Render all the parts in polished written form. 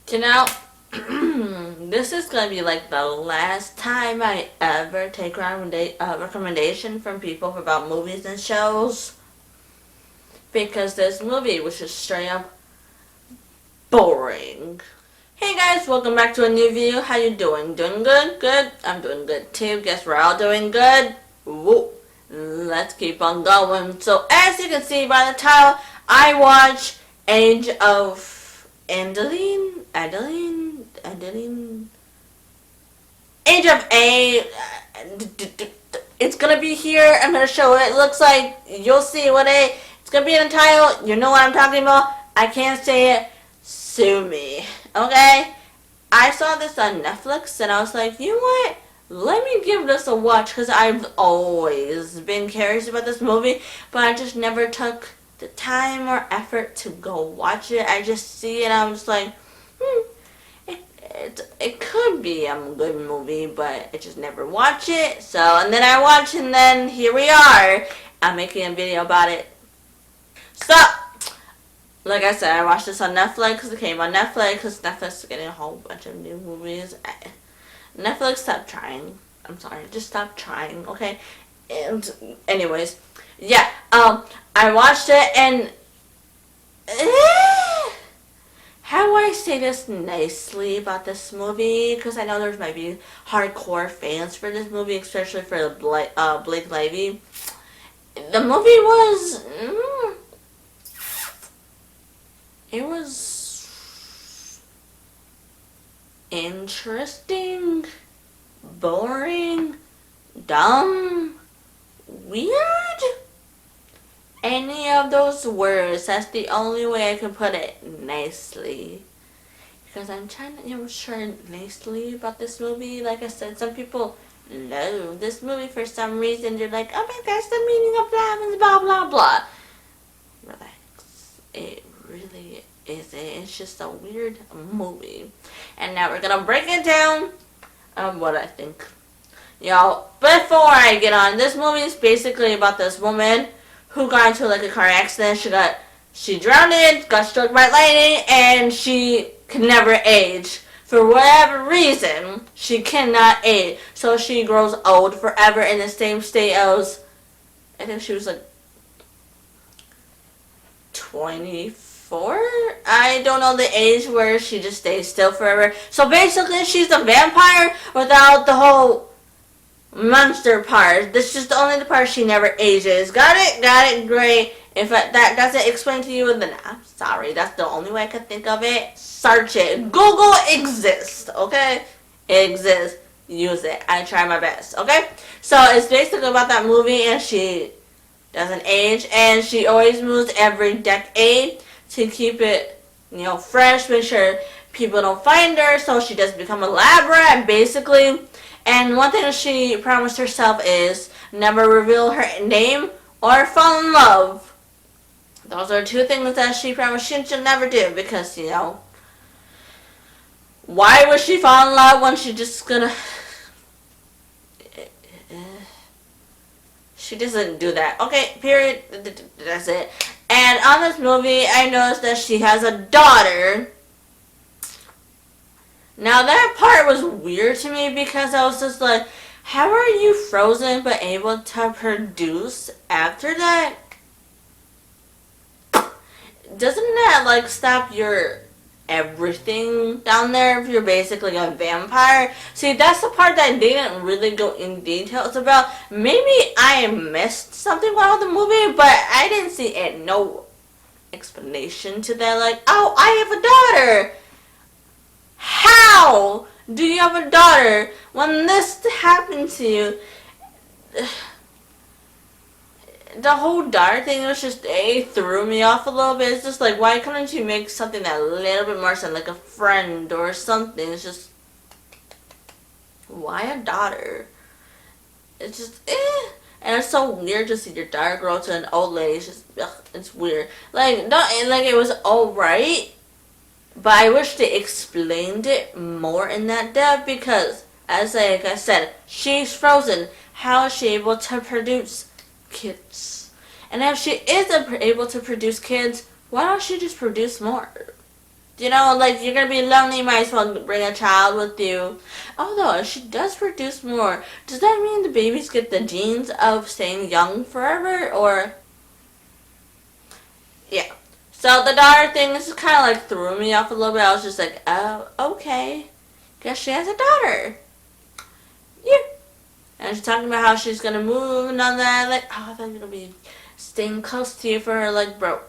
You know, this is gonna be like the last time I ever take recommendation from people about movies and shows, because this movie was just straight up boring. Hey guys, welcome back to a new video. How you doing? Doing good? Good? I'm doing good too. Guess we're all doing good? Woo. Let's keep on going. So as you can see by the title, I watch Age of Adaline. Age of A. It's gonna be here. I'm gonna show it. It looks like you'll see what it's gonna be in the title. You know what I'm talking about. I can't say it. Sue me. Okay? I saw this on Netflix and I was like, you know what? Let me give this a watch, because I've always been curious about this movie, but I just never took the time or effort to go watch it. I just see it and I'm just like, it could be a good movie, but I just never watch it. So, and then I watch, and then here we are. I'm making a video about it. So, like I said, I watched this on Netflix. It came on Netflix because Netflix is getting a whole bunch of new movies. Netflix, stop trying. I'm sorry, just stop trying, okay? And anyways, yeah, I watched it, and how do I say this nicely about this movie? Because I know there might be hardcore fans for this movie, especially for Blake Lively. The movie was, it was interesting, boring, dumb, weird. Any of those words, that's the only way I can put it nicely. Because I'm trying to share nicely about this movie. Like I said, some people love this movie for some reason. They're like, oh my gosh, the meaning of blah, blah, blah. Relax. It really isn't. It's just a weird movie. And now we're going to break it down of what I think. Before I get on, this movie is basically about this woman who got into like a car accident. She drowned, got struck by lightning, and she can never age. For whatever reason, she cannot age. So she grows old forever in the same state as, I think she was like 24? I don't know the age where she just stays still forever. So basically, she's a vampire without the whole monster part. This is only the part she never ages. Got it? Got it? Great. If that doesn't explain to you, then I'm sorry. That's the only way I can think of it. Search it. Google exists. Okay? It exists. Use it. I try my best. Okay? So it's basically about that movie, and she doesn't age, and she always moves every decade to keep it, fresh, make sure people don't find her, so she doesn't become a lab rat, basically. And one thing she promised herself is never reveal her name or fall in love. Those are two things that she promised she should never do, because, why would she fall in love when she just gonna... She doesn't do that. Okay, period. That's it. And on this movie, I noticed that she has a daughter. Now that part was weird to me, because I was just like, how are you frozen but able to produce after that? Doesn't that stop your everything down there if you're basically a vampire? See, that's the part that they didn't really go in details about. Maybe I missed something about the movie, but I didn't see no explanation to that. Like, oh, I have a daughter. How do you have a daughter when this happened to you? The whole daughter thing was just, threw me off a little bit. It's just like, why couldn't you make something that a little bit more sense, like a friend or something? It's just, why a daughter? It's just, And it's so weird to see your daughter grow to an old lady. It's just, it's weird. It was alright, but I wish they explained it more in that depth, because, like I said, she's frozen. How is she able to produce kids? And if she is able to produce kids, why don't she just produce more? You know, like, you're gonna be lonely, you might as well bring a child with you. Although, if she does produce more, does that mean the babies get the genes of staying young forever, or... Yeah. So, the daughter thing, this kind of, like, threw me off a little bit. I was just like, oh, okay. Guess she has a daughter. Yeah. And she's talking about how she's gonna move and all that. Like, oh, I thought you were gonna be staying close to you for her. Like, bro,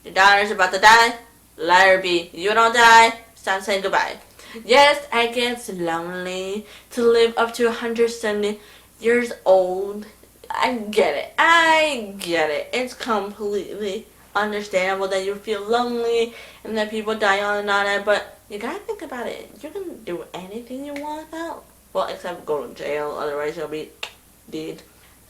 your daughter's about to die. Let her be. You don't die. Stop saying goodbye. Yes, I get it's lonely to live up to 170 years old. I get it. I get it. It's completely understandable that you feel lonely and that people die on and on that, but you gotta think about it. You can do anything you want without. Well, except go to jail, otherwise you'll be dead.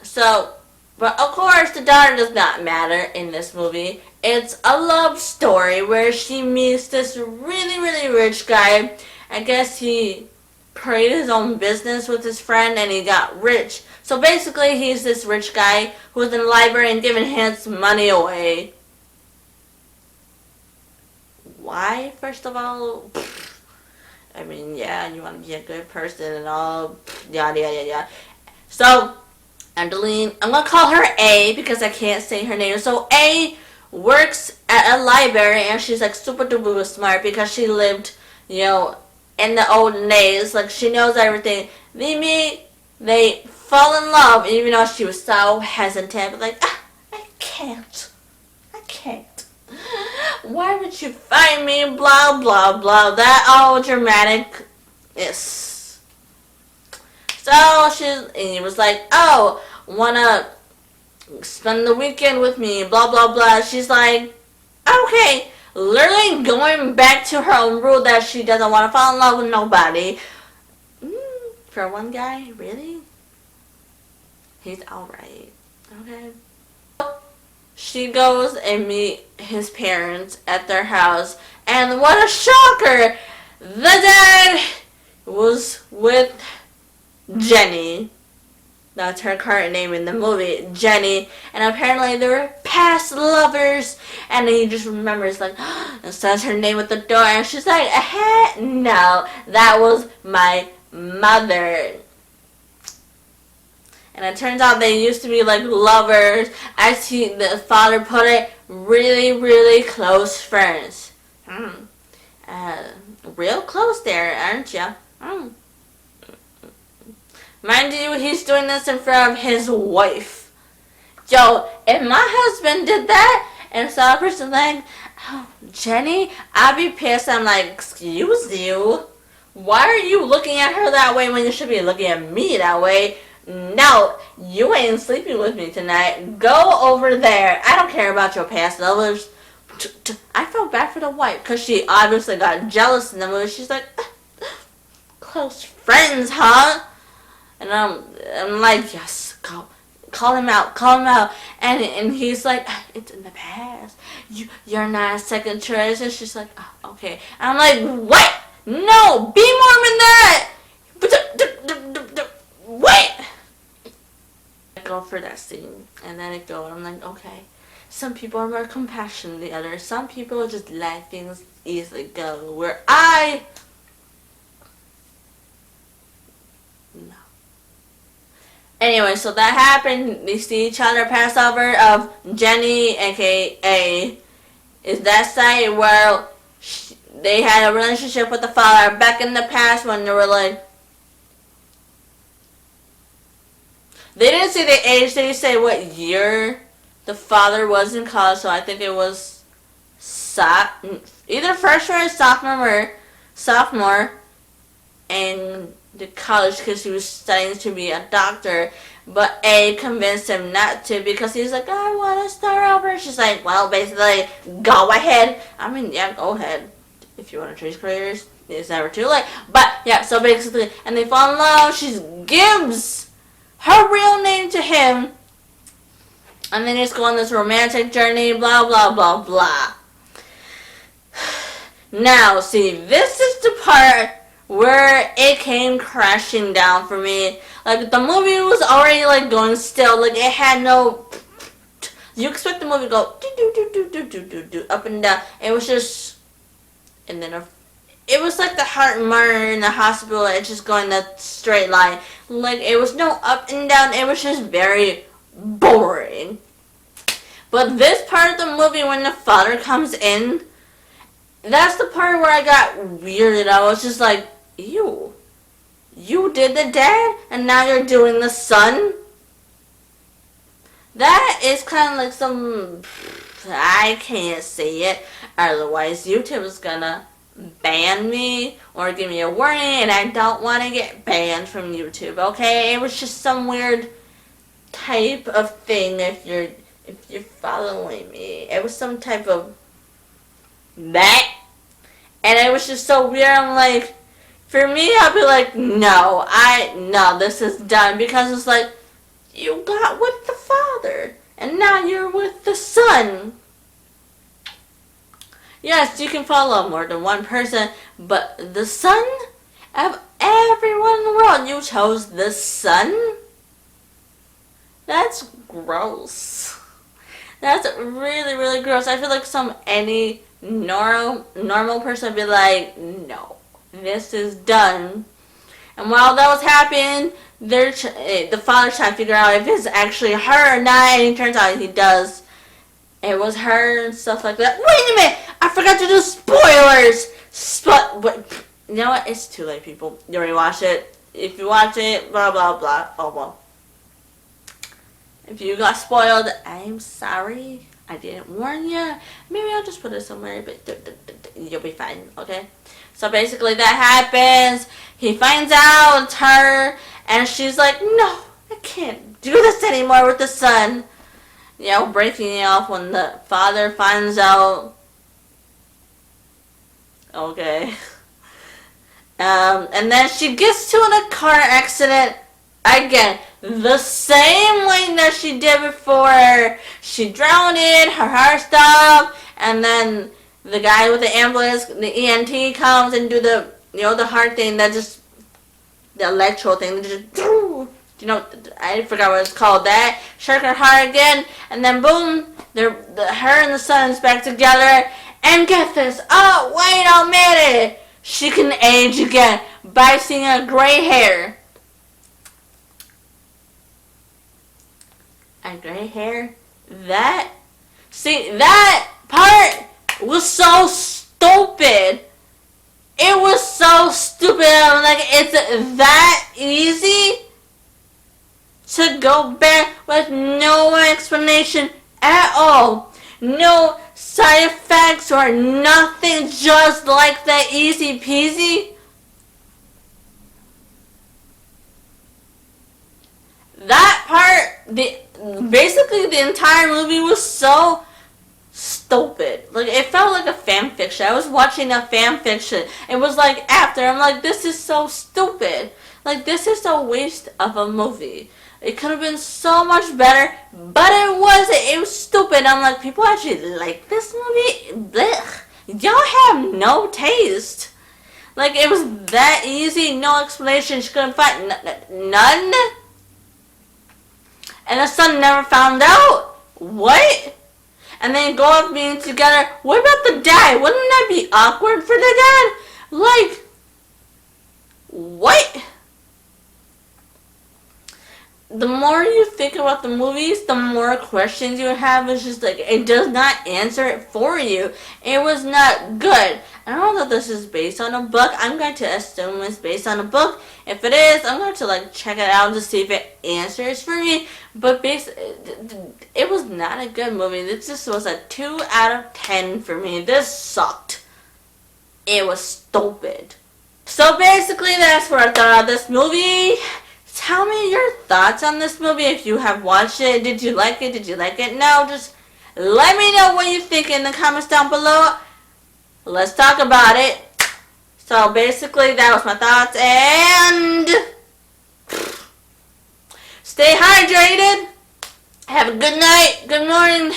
So, but of course the daughter does not matter in this movie. It's a love story where she meets this really, really rich guy. I guess he created his own business with his friend and he got rich. So basically he's this rich guy who's in the library and giving his money away. Why, first of all? I mean, yeah, you want to be a good person and all, yada, yada, yada. So, Adaline, I'm going to call her A because I can't say her name. So, A works at a library and she's like super duper smart because she lived, you know, in the olden days. Like, she knows everything. They meet, they fall in love even though she was so hesitant. But like, I can't. Why would you find me? Blah, blah, blah. That all dramatic. Yes. So he was like, oh, wanna spend the weekend with me? Blah, blah, blah. She's like, okay. Literally going back to her own rule that she doesn't want to fall in love with nobody. For one guy, really? He's alright. Okay. She goes and meets his parents at their house, and what a shocker! The dad was with Jenny. That's her current name in the movie, Jenny. And apparently they were past lovers. And he just remembers, like, and says her name at the door, and she's like, no, that was my mother. And it turns out they used to be like lovers, as the father put it, really, really close friends. Real close there, aren't ya? Mind you, he's doing this in front of his wife. Yo, if my husband did that and saw a person like, oh, Jenny, I'd be pissed. I'm like, excuse you? Why are you looking at her that way when you should be looking at me that way? No, you ain't sleeping with me tonight. Go over there. I don't care about your past lovers. I felt bad for the wife because she obviously got jealous in the movie. She's like, close friends, huh? And I'm like, yes, go. Call him out. And he's like, it's in the past. You're not a second choice. And she's like, oh, okay. And I'm like, what? No, be more than that. Wait. I go for that scene, and then it goes. I'm like, okay. Some people are more compassionate than the others. Some people just let things easily go. Where no. Anyway, so that happened. They see each other pass over of Jenny, aka, is that site where they had a relationship with the father back in the past when they were like, they didn't say the age, they say what year the father was in college, so I think it was either freshman or sophomore in the college because he was studying to be a doctor, but A convinced him not to because he's like, I want to start over. She's like, well, basically, go ahead. I mean, yeah, go ahead. If you want to change careers, it's never too late. But, yeah, so basically, and they fall in love. She gives her real name to him, and then just go on this romantic journey, blah, blah, blah, blah. Now, see, this is the part where it came crashing down for me. Like, the movie was already, like, going still. Like, it had no... You expect the movie to go do, up and down. It was just... and then it was like the heart monitor in the hospital. It's just going a straight line. Like, it was no up and down. It was just very boring. But this part of the movie, when the father comes in, that's the part where I got weirded. I was just like, ew. You did the dad, and now you're doing the son? That is kind of like some... I can't say it. Otherwise, YouTube is gonna ban me or give me a warning, and I don't want to get banned from YouTube, okay? It was just some weird type of thing if you're following me. It was some type of that, and it was just so weird. I'm like, for me, I'll be like, no, this is done, because it's like, you got with the father, and now you're with the son. Yes, you can follow more than one person, but the son of everyone in the world, you chose the son? That's gross. That's really, really gross. I feel like any normal person would be like, no, this is done. And while that was happening, the father's trying to figure out if it's actually her or not, and it turns out he does. It was her and stuff like that. Wait a minute! I forgot to do spoilers! But you know what? It's too late, people. You already watched it. If you watch it, blah, blah, blah. Oh, well. If you got spoiled, I'm sorry. I didn't warn you. Maybe I'll just put it somewhere, but you'll be fine, okay? So basically that happens. He finds out it's her, and she's like, no, I can't do this anymore with the son. You know, breaking it off when the father finds out. Okay. And then she gets to a car accident again. The same way that she did before. She drowned it, her heart stopped, and then the guy with the ambulance, the ENT, comes and do the, the heart thing, that just, the electro thing, I forgot what it's called, that, shook her heart again, and then boom, her and the son's back together, and get this, oh, wait a minute, she can age again, by seeing her gray hair. And gray hair, that part was so stupid. It was so stupid. I'm like, it's that easy to go back with no explanation at all. No side effects or nothing, just like that, easy peasy. That part, basically the entire movie was so stupid. Like, it felt like a fan fiction. I was watching a fan fiction. It was like after, I'm like, this is so stupid. Like, this is a waste of a movie. It could have been so much better, but it wasn't. It was stupid. I'm like, people actually like this movie? Blech. Y'all have no taste. Like, it was that easy, no explanation. She couldn't find none. And the son never found out. What? And then go off being together. What about the dad? Wouldn't that be awkward for the dad? Like, what? The more you think about the movies, the more questions you have. It's just like, it does not answer it for you. It was not good. I don't know that this is based on a book. I'm going to assume it's based on a book. If it is, I'm going to check it out to see if it answers for me. But it was not a good movie. This just was a 2 out of 10 for me. This sucked. It was stupid. So basically, that's what I thought of this movie. Tell me your thoughts on this movie if you have watched it. Did you like it? Did you like it? No, just let me know what you think in the comments down below. Let's talk about it. So basically, that was my thoughts, and stay hydrated. Have a good night, good morning.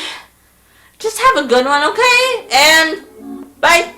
Just have a good one, okay? And bye.